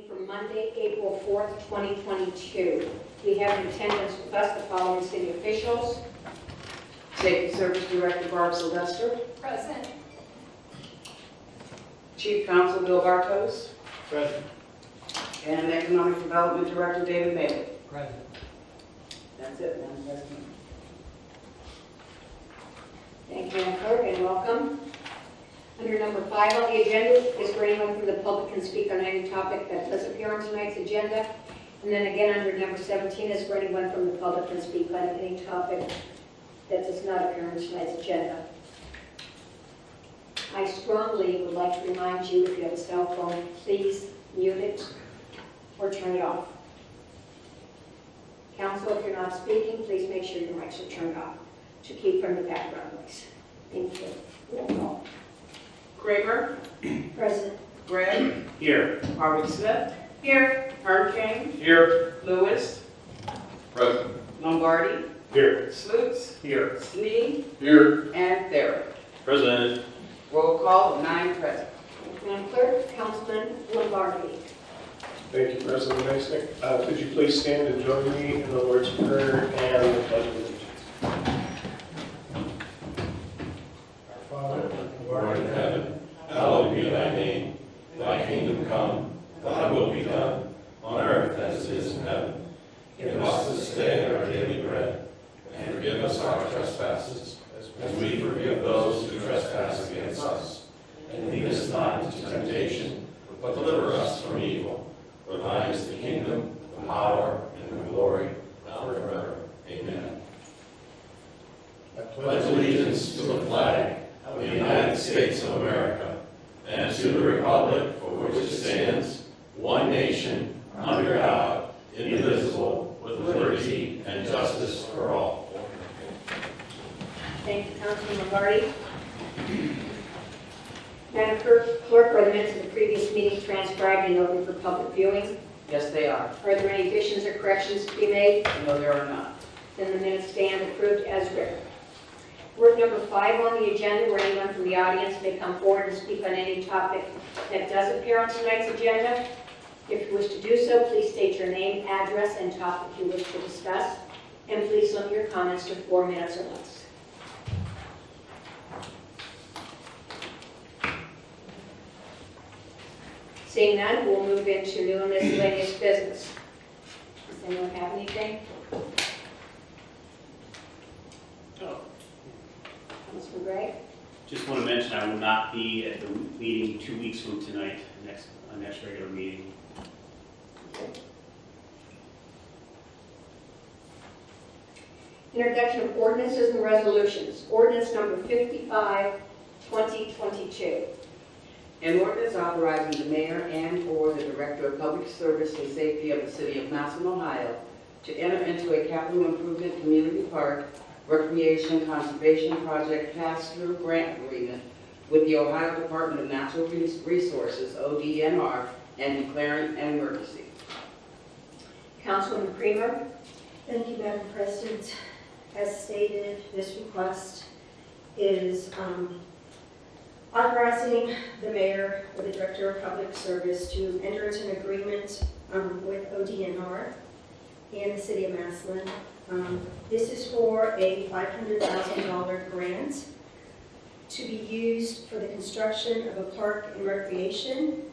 for Monday, April 4th, 2022. We have in attendance with us the following city officials. Safety Service Director Barb Sylvester. Present. Chief Counsel Bill Bartos. Present. And Economic Development Director David Bailey. Present. That's it, Madam President. Thank you, Madam Clerk, and welcome. Under number 5 on the agenda is for anyone from the public can speak on any topic that does appear on tonight's agenda. And then again, under number 17 is for anyone from the public can speak on any topic that does not appear on tonight's agenda. I strongly would like to remind you, if you have a cell phone, please mute it or turn it off. Council, if you're not speaking, please make sure your mics are turned off to keep from the background noise. Thank you. Roll call. Kramer. Present. Gregg. Here. Harvey Smith. Here. Hurricane. Here. Lewis. Present. Lombardi. Here. Sloots. Here. Sneed. Here. And Thayer. Presented. Roll call of 9 present. Madam Clerk, Councilman Lombardi. Thank you, President Masnick. Could you please stand and join me in the Lord's Prayer and the Pledge of Allegiance? Our Father, who art in heaven, hallowed be thy name. Thy kingdom come, thy will be done, on earth as it is in heaven. Give us this day our daily bread, and forgive us our trespasses, as we forgive those who trespass against us. And lead us not into temptation, but deliver us from evil. For thine is the kingdom, the power, and the glory, now and forever. Amen. I Pledge allegiance to the flag of the United States of America, and to the republic for which it stands, one nation, under God, indivisible, with liberty and justice for all. Thank you, Councilman Lombardi. Madam Clerk, are the minutes of the previous meeting transcribed and open for public viewing? Yes, they are. Are there any additions or corrections to be made? No, there are not. Then the minutes stand approved as written. Word number 5 on the agenda, where anyone from the audience may come forward and speak on any topic that does appear on tonight's agenda. If you wish to do so, please state your name, address, and topic you wish to discuss, and please limit your comments to 4 minutes or less. Seeing none, we'll move into new and miscellaneous business. Does anyone have anything? Councilman Gregg? Just want to mention I will not be at the meeting 2 weeks from tonight, next regular meeting. Introduction of ordinances and resolutions. Ordinance number 55, 2022. An ordinance authorizing the mayor and/or the Director of Public Service and Safety of the City of Massillon, Ohio, to enter into a capital improvement community park recreation conservation project pass-through grant agreement with the Ohio Department of Natural Resources, ODNR, and declaring an emergency. Councilman Creamer. Thank you, Madam President. As stated, this request is authorizing the mayor or the director of public service to enter into an agreement with ODNR and the city of Massillon. This is for a $500,000 grant to be used for the construction of a park and recreation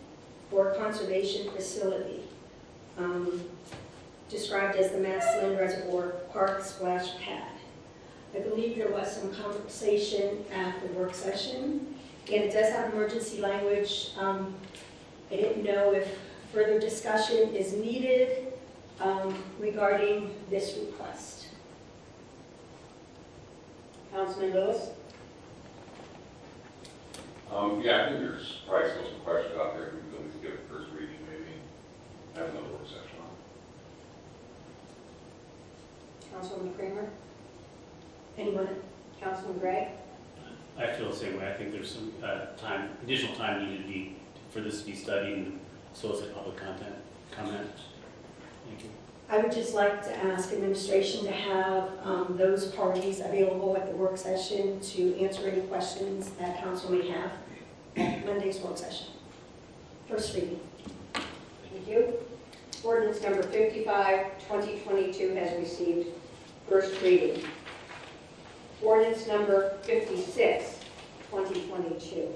or conservation facility, described as the Massillon Reservoir Park Splash Pad. I believe there was some conversation at the work session, and it does have emergency language. I didn't know if further discussion is needed regarding this request. Councilman Lewis. Yeah, I think there's probably still some questions out there. We can at least give a first reading, maybe have another work session on. Councilman Creamer. Anyone? Councilman Gregg. I feel the same way. I think there's some additional time needed for this to be studied and solicit public comment. Thank you. I would just like to ask administration to have those parties available at the work session to answer any questions that council may have at Monday's work session. First reading. Thank you. Ordinance number 55, 2022 has received first reading. Ordinance number 56, 2022.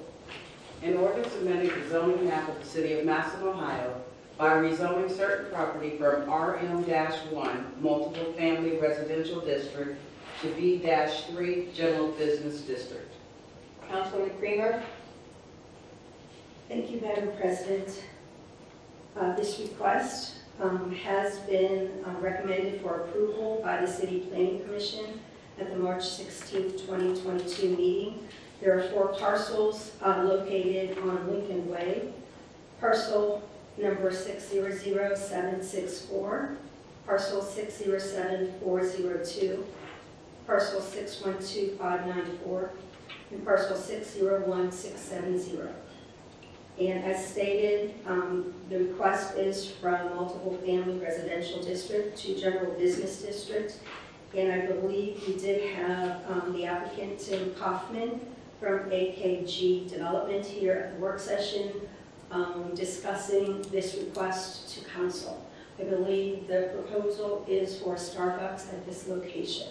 An ordinance amending the zoning map of the city of Massillon, Ohio by rezoning certain property from RM-1 multiple family residential district to B-3 general business district. Councilman Creamer. Thank you, Madam President. This request has been recommended for approval by the City Planning Commission at the March 16, 2022 meeting. There are 4 parcels located on Lincoln Way. Parcel number 600764, parcel 607402, parcel 612594, and parcel 601670. And as stated, the request is from multiple family residential district to general business district. And I believe we did have the applicant, Tim Kaufman, from AKG Development here at the work session discussing this request to council. I believe the proposal is for Starbucks at this location.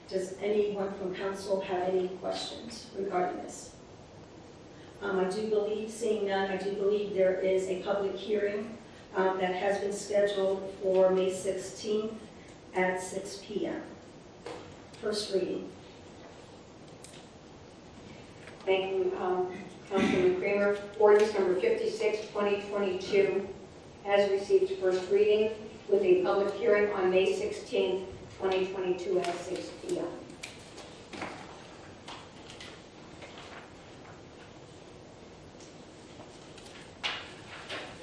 Does anyone from council have any questions regarding this? I do believe, seeing none, I do believe there is a public hearing that has been scheduled for May 16th at 6 p.m. First reading. Thank you, Councilman Creamer. Ordinance number 56, 2022 has received first reading with a public hearing on May 16, 2022 at 6 p.m.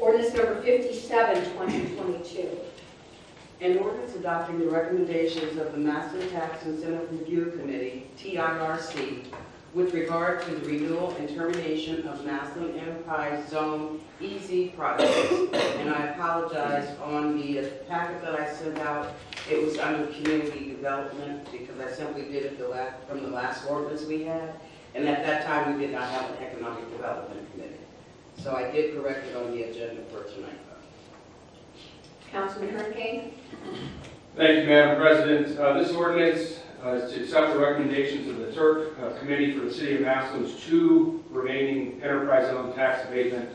Ordinance number 57, 2022. An ordinance adopting the recommendations of the Master Tax Incentive Review Committee, TIRC, with regard to the renewal and termination of Massillon Enterprise Zone EZ projects. And I apologize, on the packet that I sent out, it was under community development because I simply did it from the last ordinance we had. And at that time, we did not have an economic development committee. So I did correct it on the agenda for tonight. Councilman Hurricane. Thank you, Madam President. This ordinance is to accept the recommendations of the TIRC Committee for the City of Massillon's 2 remaining enterprise zone tax abatement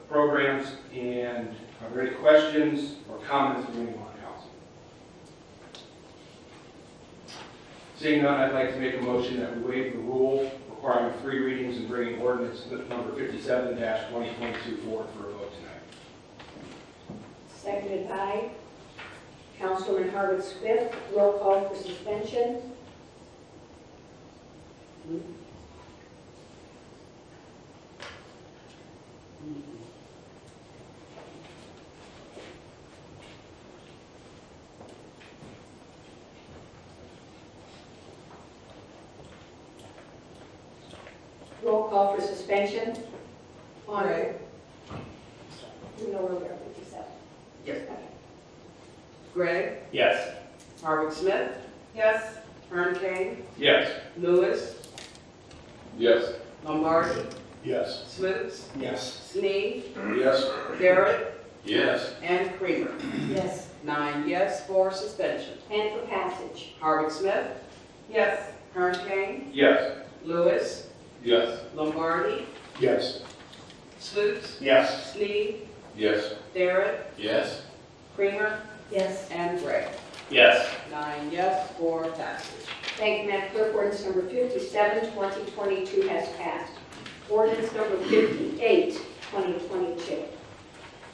programs. And are there any questions or comments from anyone on council? Seeing none, I'd like to make a motion that we waive the rule requiring 3 readings and bringing ordinance number 57-2022 forward for a vote tonight. Seconded by Councilman Harwood Smith. Roll call for suspension. Roll call for suspension. On Gray. You know where we are, 57. Yes. Okay. Greg, Yes. Harwood Smith, Yes. Hearn Kane, Yes. Lewis, Yes. Lombardi, Yes. Slutes, Yes. Sneed, Yes. Garrett, Yes. and Creamer. Yes. 9 yes for suspension. And for passage. Harwood Smith, Yes. Hearn Kane, Yes. Lewis, Yes. Lombardi, Yes. Slutes, Yes. Sneed, Yes. Garrett, Yes. Creamer, Yes. and Gray. Yes. 9 yes for passage. Thank you, Madam Clerk. Ordinance number 57, 2022 has passed. Ordinance number 58, 2022.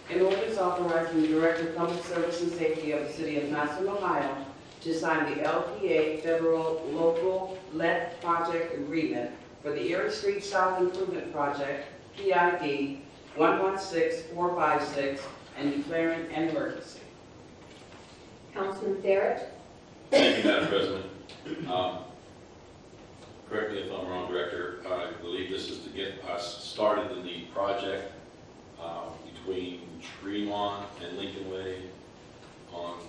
An ordinance authorizing the Director of Public Service and Safety of the City of Massillon, Ohio, to sign the LPA Federal Local Let Project Agreement for the Erie Street South Improvement Project, PID 116456, and declaring an emergency. Councilman Barrett. Thank you, Madam President. Correct me if I'm wrong, Director. I believe this is to get us started in the project between Tremont and Lincoln Way on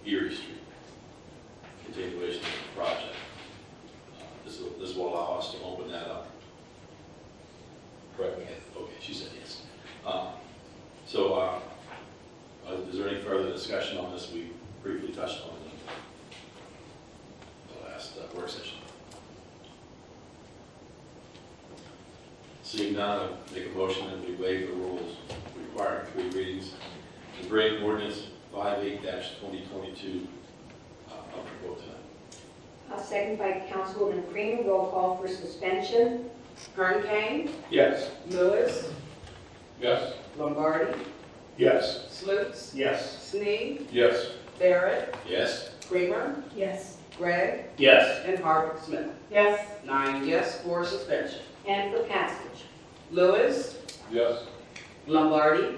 Erie Street. Continuation of the project. This will allow us to open that up. Correct me. Okay. She said yes. Is there any further discussion on this? We briefly touched on it in the last work session. Seeing none, I make a motion that we waive the rules requiring 3 readings and bring ordinance 58-2022 up for vote tonight. Second by Councilwoman Creamer. Roll call for suspension. Kern Kane, Yes. Lewis, Yes. Lombardi, Yes. Slutes, Yes. Sneed, Yes. Barrett, Yes? Creamer, Yes. Gregg, Yes. and Harvick Smith. Yes. 9 yes for suspension. And for passage. Lewis, Yes. Lombardi,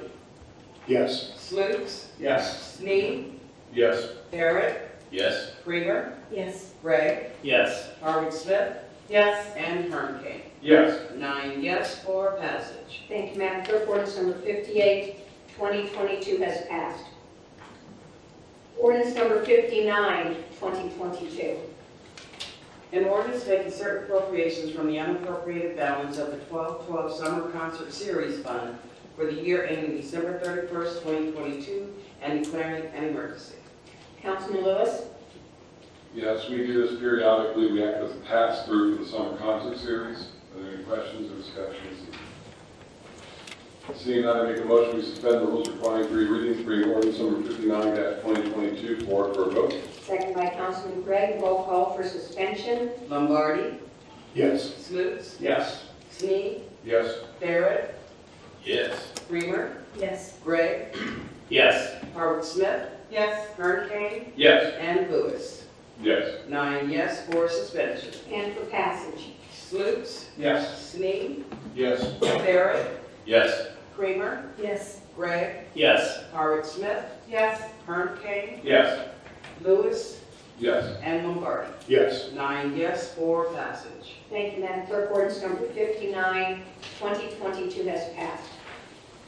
Yes. Slutes, Yes. Sneed, Yes. Barrett, Yes? Creamer, Yes. Gregg, Yes. Harvick Smith, Yes. and Kern Kane. Yes. 9 yes for passage. Thank you, Madam Clerk. Ordinance number 58, 2022 has passed. Ordinance number 59, 2022. An ordinance making certain appropriations from the unappropriated balance of the 12-12 Summer Concert Series Fund for the year ending December 31st, 2022, and declaring an emergency. Councilman Lewis. Yes, we do this periodically. We act as a pass-through for the summer concert series. Are there any questions or discussions? Seeing none, I make a motion we suspend the rules requiring 3 readings, bring ordinance number 59-2022 forward for a vote. Second by Councilman Gregg. Roll call for suspension. Lombardi, Yes. Slutes, Yes. Sneed, Yes. Barrett, Yes? Creamer, Yes. Gregg, Yes. Harvick Smith, Yes. Kern Kane, Yes. and Lewis. Yes. 9 yes for suspension. And for passage. Slutes, Yes. Sneed, Yes. Barrett, Yes? Creamer, Yes. Gregg, Yes. Harvick Smith, Yes. Kern Kane, Yes. Lewis, Yes. and Lombardi. Yes. 9 yes for passage. Thank you, Madam Clerk. Ordinance number 59, 2022 has passed.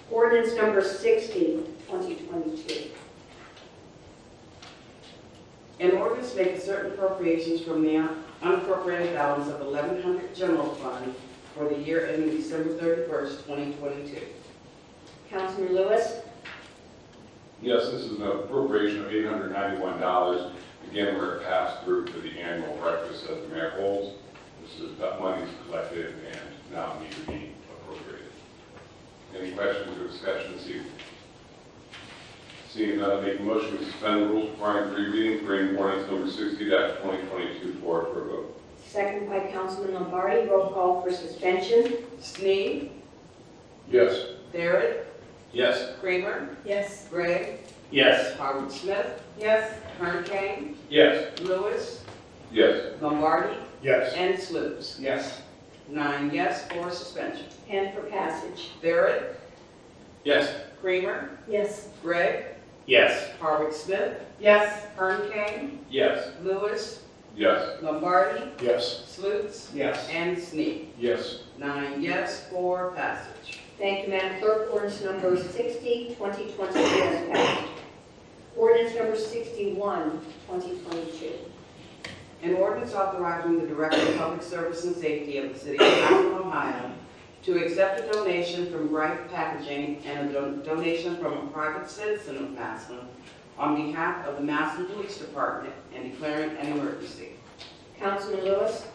Ordinance number 60, 2022. An ordinance making certain appropriations from the unappropriated balance of 1100 General Fund for the year ending December 31st, 2022. Councilman Lewis. Yes, this is an appropriation of $891. Again, we're a pass-through for the annual breakfast that the mayor holds. This is that money is collected and now need to be appropriated. Any questions or discussion this evening? Seeing none, I make a motion to suspend the rules requiring 3 readings, bring ordinance number 60-2022 forward for a vote. Second by Councilman Lombardi. Roll call for suspension. Sneed, Yes. Barrett, Yes? Creamer, Yes. Gregg, Yes. Harvick Smith, Yes. Kern Kane, Yes. Lewis, Yes. Lombardi, Yes. and Slutes. Yes. 9 yes for suspension. And for passage. Barrett, Yes? Creamer, Yes. Gregg, Yes. Harvick Smith, Yes. Kern Kane, Yes. Lewis, Yes. Lombardi, Yes. Slutes, Yes. and Sneed. Yes. 9 yes for passage. Thank you, Madam Clerk. Ordinance number 60, 2022 has passed. Ordinance number 61, 2022. An ordinance authorizing the Director of Public Service and Safety of the City of Massillon, Ohio, to accept a donation from Bright Packaging and a donation from a private citizen of Massillon on behalf of the Massillon Police Department and declaring an emergency. Councilman Lewis.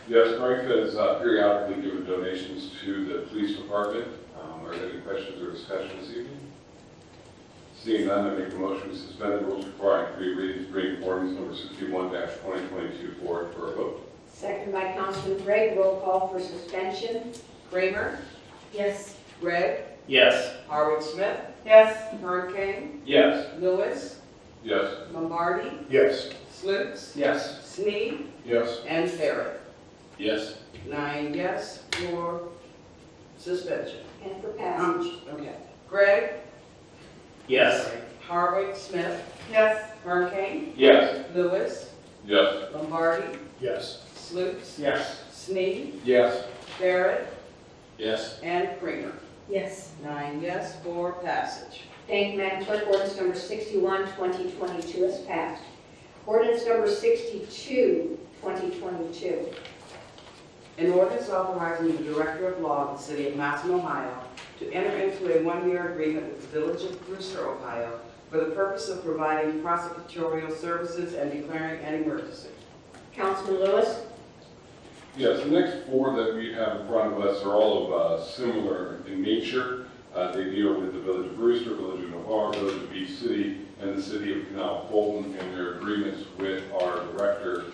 Yes, Frank has periodically given donations to the police department. Are there any questions or discussion this evening? Seeing none, I make a motion to suspend the rules requiring 3 readings, bring ordinance number 61-2022 forward for a vote. Second by Councilman Gregg. Roll call for suspension. Kramer, Yes. Gregg, Yes. Harwood Smith, Yes. Kern Kane, Yes. Lewis, Yes. Lombardi, Yes. Slutes, Yes. Sneed, Yes. and Barrett. Yes? 9 yes for suspension. And for passage. Okay. Gregg, Yes. Harwood Smith, Yes. Kern Kane, Yes. Lewis, Yes. Lombardi, Yes. Slutes, Yes. Sneed, Yes. Barrett, Yes? and Kramer. Yes. 9 yes for passage. Thank you, Madam Clerk. Ordinance number 61, 2022 is passed. Ordinance number 62, 2022. An ordinance authorizing the Director of Law of the City of Massillon, Ohio, to enter into a one-year agreement with the Village of Brewster, Ohio, for the purpose of providing prosecutorial services and declaring an emergency. Councilman Lewis? Yes, the next four that we have in front of us are all of similar in nature. They deal with the Village of Brewster, Village of Navarre, Village of Beach City, and the City of Canal Fulton, and their agreements with our Director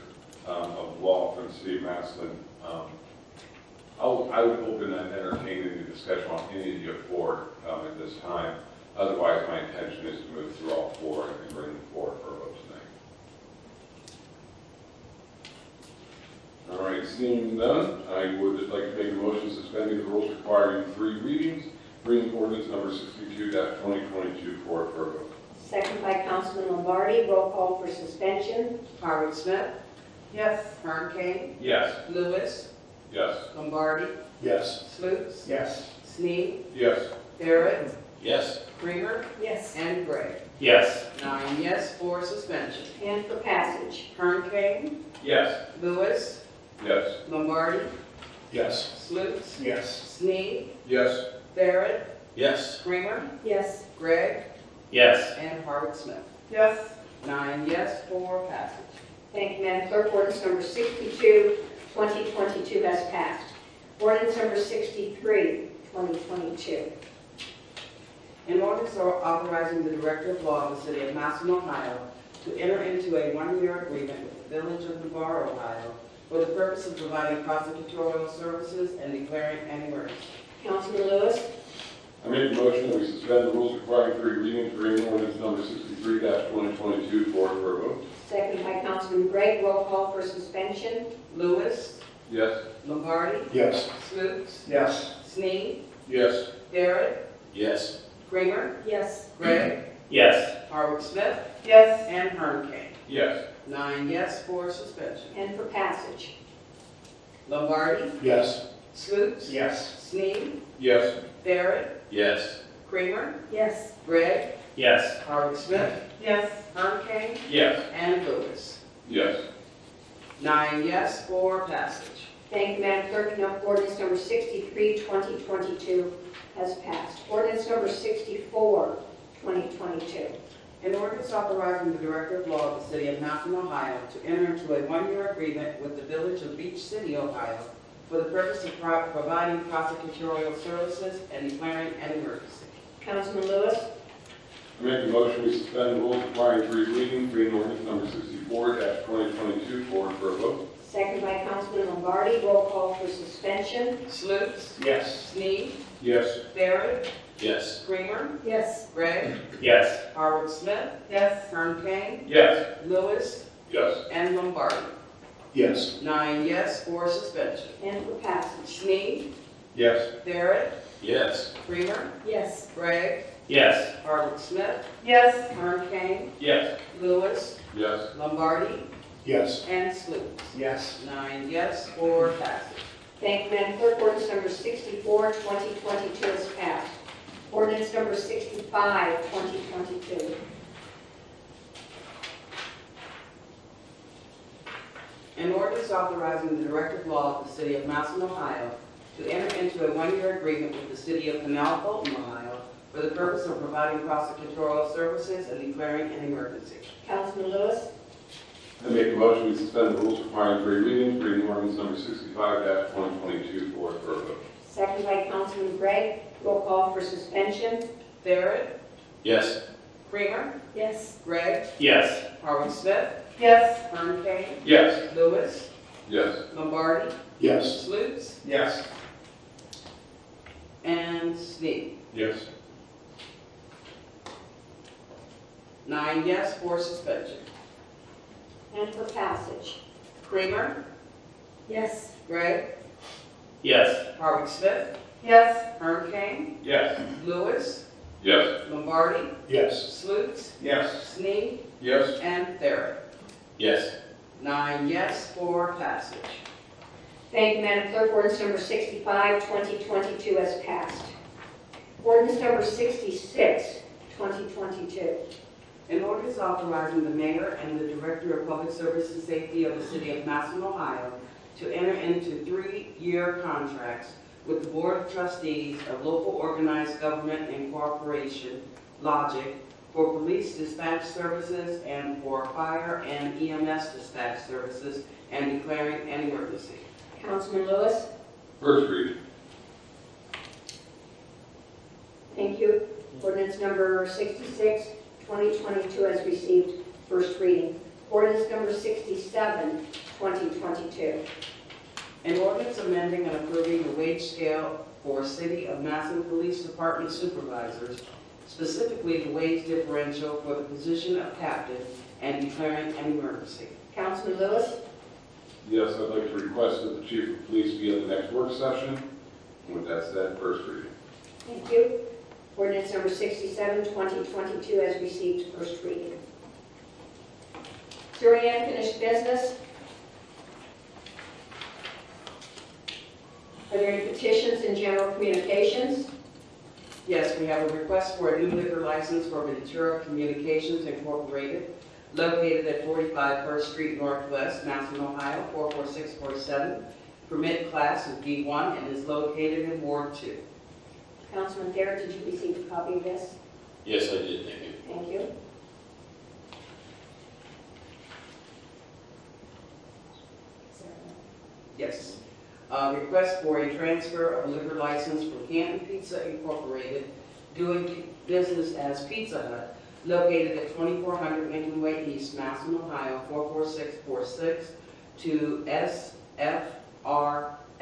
of Law for the City of Massillon. I would open and entertain any discussion on any of the four at this time. Otherwise, my intention is to move through all four and bring them forward for a vote tonight. All right, seeing none, I would like to make a motion suspending the rules requiring 3 readings, bringing ordinance number 62-2022 forward for a vote. Second by Councilman Lombardi. Roll call for suspension. Howard Smith, Yes. Herb Kane, Yes. Lewis, Yes. Lombardi, Yes. Slutes, Yes. Snead, Yes. Barrett, Yes. Creamer, Yes. and Gray. Yes. 9 yes for suspension. And for passage. Herb Kane, Yes. Lewis, Yes. Lombardi, Yes. Slutes, Yes. Snead, Yes. Barrett, Yes. Creamer, Yes. Gregg, Yes. and Howard Smith. Yes. 9 yes for passage. Thank you, Madam Clerk. Ordinance number 62, 2022 has passed. Ordinance number 63, 2022. An ordinance authorizing the Director of Law of the City of Massillon, Ohio, to enter into a one-year agreement with the Village of Navarre, Ohio, for the purpose of providing prosecutorial services and declaring an emergency. Councilman Lewis? I make a motion that we suspend the rules requiring 3 readings, bringing ordinance number 63-2022 forward for a vote. Second by Councilman Gregg. Roll call for suspension. Lewis, Yes. Lombardi, Yes. Slutes, Yes. Snead, Yes. Barrett, Yes. Creamer, Yes. Gregg, Yes. Howard Smith, Yes. and Herb Kane. Yes. 9 yes for suspension. And for passage. Lombardi, Yes. Slutes, Yes. Snead, Yes. Barrett, Yes. Creamer, Yes. Gregg, Yes. Howard Smith, Yes. Herb Kane, Yes. and Lewis. Yes. 9 yes for passage. Thank you, Madam Clerk. No, ordinance number 63, 2022 has passed. Ordinance number 64, 2022. An ordinance authorizing the Director of Law of the City of Massillon, Ohio, to enter into a one-year agreement with the Village of Beach City, Ohio, for the purpose of providing prosecutorial services and declaring an emergency. Councilman Lewis? I make a motion we suspend the rules requiring 3 readings, bringing ordinance number 64-2022 forward for a vote. Second by Councilman Lombardi. Roll call for suspension. Slutes, Yes. Snead, Yes. Barrett, Yes. Creamer, Yes. Gregg, Yes. Howard Smith, Yes. Herb Kane, Yes. Lewis, Yes. and Lombardi. Yes. 9 yes for suspension. And for passage. Snead, Yes. Barrett, Yes. Creamer, Yes. Gregg, Yes. Howard Smith, Yes. Herb Kane, Yes. Lewis, Yes. Lombardi, Yes. and Slutes. Yes. 9 yes for passage. Thank you, Madam Clerk. Ordinance number 64, 2022 is passed. Ordinance number 65, 2022. An ordinance authorizing the Director of Law of the City of Massillon, Ohio, to enter into a one-year agreement with the City of Canal Fulton, Ohio, for the purpose of providing prosecutorial services and declaring an emergency. Councilman Lewis? I make a motion we suspend the rules requiring 3 readings, bringing ordinance number 65-2022 forward for a vote. Second by Councilman Gregg. Roll call for suspension. Barrett, Yes. Creamer, Yes. Gregg, Yes. Howard Smith, Yes. Herb Kane, Yes. Lewis, Yes. Lombardi, Yes. Slutes, Yes. and Snead. Yes. 9 yes for suspension. And for passage. Creamer, Yes. Gregg, Yes. Howard Smith, Yes. Herb Kane, Yes. Lewis, Yes. Lombardi, Yes. Slutes, Yes. Snead, Yes. and Barrett. Yes. 9 yes for passage. Thank you, Madam Clerk. Ordinance number 65, 2022 has passed. Ordinance number 66, 2022. An ordinance authorizing the mayor and the director of public service and safety of the city of Massillon, Ohio, to enter into 3-year contracts with the Board of Trustees of Local Organized Government and Corporation, Logic, for police dispatch services and for fire and EMS dispatch services and declaring an emergency. Councilman Lewis. First reading. Thank you. Ordinance number 66, 2022 has received first reading. Ordinance number 67, 2022. An ordinance amending and approving the wage scale for City of Massillon Police Department supervisors, specifically the wage differential for the position of captain, and declaring an emergency. Councilman Lewis. Yes, I'd like to request that the chief of police be at the next work session. With that said, first reading. Thank you. Ordinance number 67, 2022 has received first reading. Is there any unfinished business? Are there any petitions in general communications? Yes, we have a request for a new liquor license for Ventura Communications Incorporated, located at 45 First Street Northwest, Massillon, Ohio, 44647. Permit class is B1 and is located in Ward 2. Councilman Thayer, did you receive a copy of this? Yes, I did, thank you. Thank you. Yes. Request for a transfer of a liquor license for Canton Pizza Incorporated, doing business as Pizza Hut, located at 2400 Lincoln Way East, Massillon, Ohio, 44646, to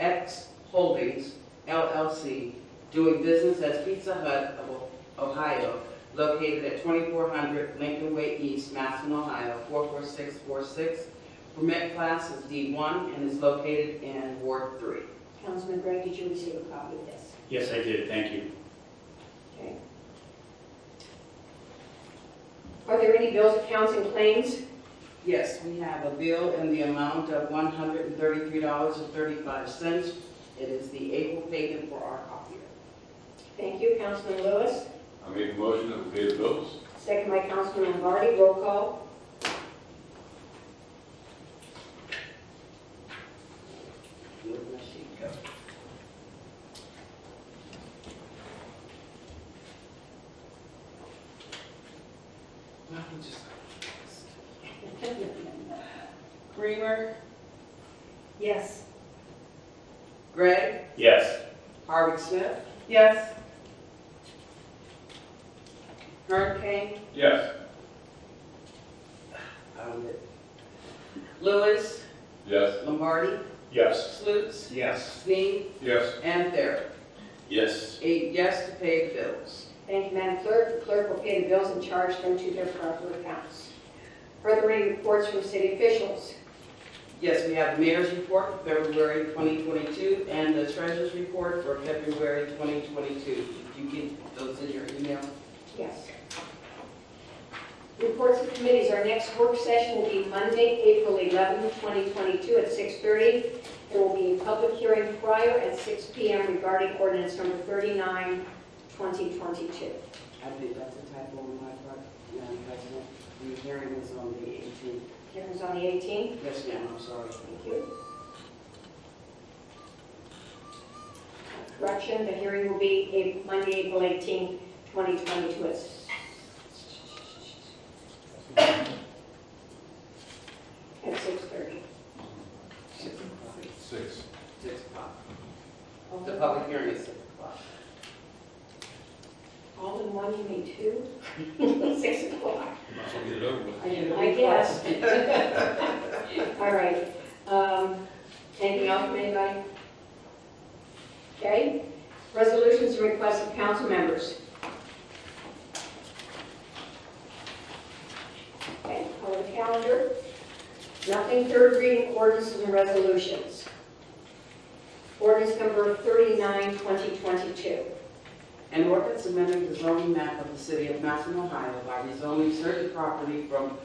SFRX Holdings, LLC, doing business as Pizza Hut of Ohio, located at 2400 Lincoln Way East, Massillon, Ohio, 44646. Permit class is D1 and is located in Ward 3. Councilman Gregg, did you receive a copy of this? Yes, I did, thank you. Okay. Are there any bills, accounts, and claims? Yes, we have a bill in the amount of $133.35. It is the April payment for our copier. Thank you. Councilman Lewis. I make a motion that we pay the bills. Second by Councilman Lombardi. Roll call. Where did my sheet go? Well, we just- Creamer, Yes. Gregg, Yes. Harvick Smith. Yes. Hurricane, Yes. Lewis, Yes. Lombardi, Yes. Slutes, Yes. Sneed, Yes. and Thayer. Yes. 8 yes to pay the bills. Thank you, Madam Clerk. The clerk will pay the bills and charge them to their proper accounts. Are there any reports from city officials? Yes, we have the mayor's report for February 2022 and the treasurer's report for February 2022. Did you get those in your email? Yes. Reports of committees. Our next work session will be Monday, April 11, 2022 at 6:30. There will be a public hearing prior at 6 p.m. regarding ordinance number 39, 2022. I think that's a typo on my part, Madam President. The hearing is on the 18th. Hearing's on the 18th. Yes, ma'am, I'm sorry. Thank you. Correction, the hearing will be Monday, April 18, 2022 at 6:30. 6 o'clock. 6. 6 o'clock. The public hearing is 6 o'clock. All in one, you mean two? 6 o'clock. Might as well get it over with. I guess. All right. Anything else from anybody? Okay. Resolutions and requests of council members. Okay, follow the calendar. Nothing. Third reading ordinances and resolutions. Ordinance number 39, 2022. An ordinance amending the zoning map of the city of Massillon, Ohio by rezoning certain property from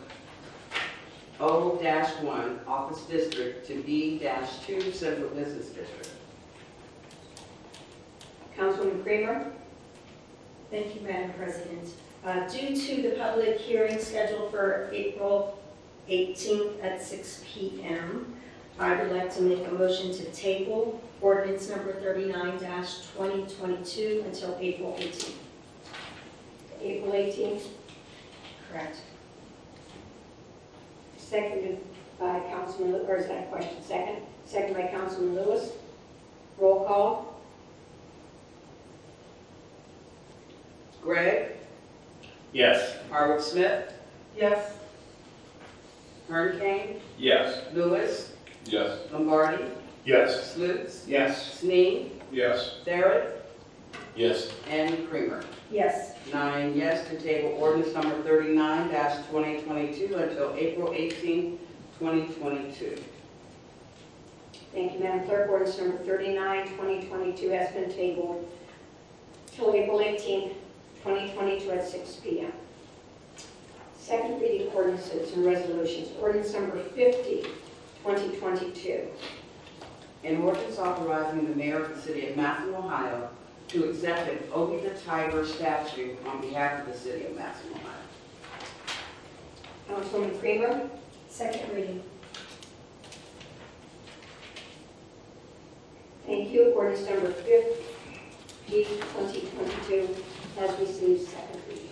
O-1 Office District to B-2 Central Business District. Councilman Kramer. Thank you, Madam President. Due to the public hearing scheduled for April 18th at 6 p.m., I would like to make a motion to table ordinance number 39-2022 until April 18th. April 18th, Correct. seconded by Councilman, or is that a question? Second by Councilman Lewis. Roll call. Gregg, Yes. Harwood Smith. Yes. Hearn Kane, Yes. Lewis, Yes. Lombardi, Yes. Sluse, Yes. Snead, Yes. Barrett, Yes. and Creamer. Yes. 9 yes to table ordinance number 39-2022 until April 18, 2022. Thank you, Madam Clerk. Ordinance number 39-2022 has been tabled till April 18th, 2022 at 6 p.m. Second reading ordinances and resolutions. Ordinance number 50-2022. An ordinance authorizing the mayor of the city of Massillon, Ohio to accept an Obie the Tiger statue on behalf of the city of Massillon, Ohio. Councilwoman Creamer. Second reading. Thank you. Ordinance number 50-2022 has received second reading.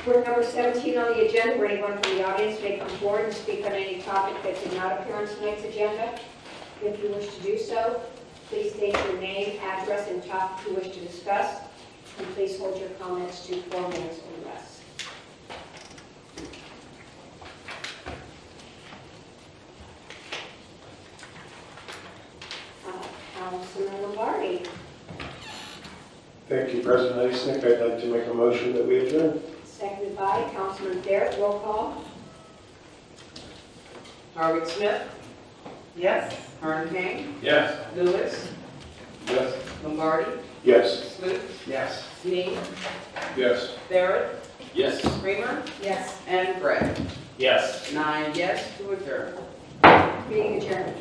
Order number 17 on the agenda, where anyone from the audience may come forward and speak on any topic that did not appear on tonight's agenda. If you wish to do so, please state your name, address, and topic you wish to discuss, and please hold your comments to 4 minutes or less. Councilman Lombardi. Thank you, President Eisnick. I'd like to make a motion that we adjourn. Seconded by Councilman Barrett. Roll call. Harwood Smith. Yes. Hearn Kane, Yes. Lewis, Yes. Lombardi, Yes. Sluse, Yes. Snead, Yes. Barrett, Yes. Creamer, Yes. and Gregg. Yes. 9 yes to adjourn. Meeting adjourned.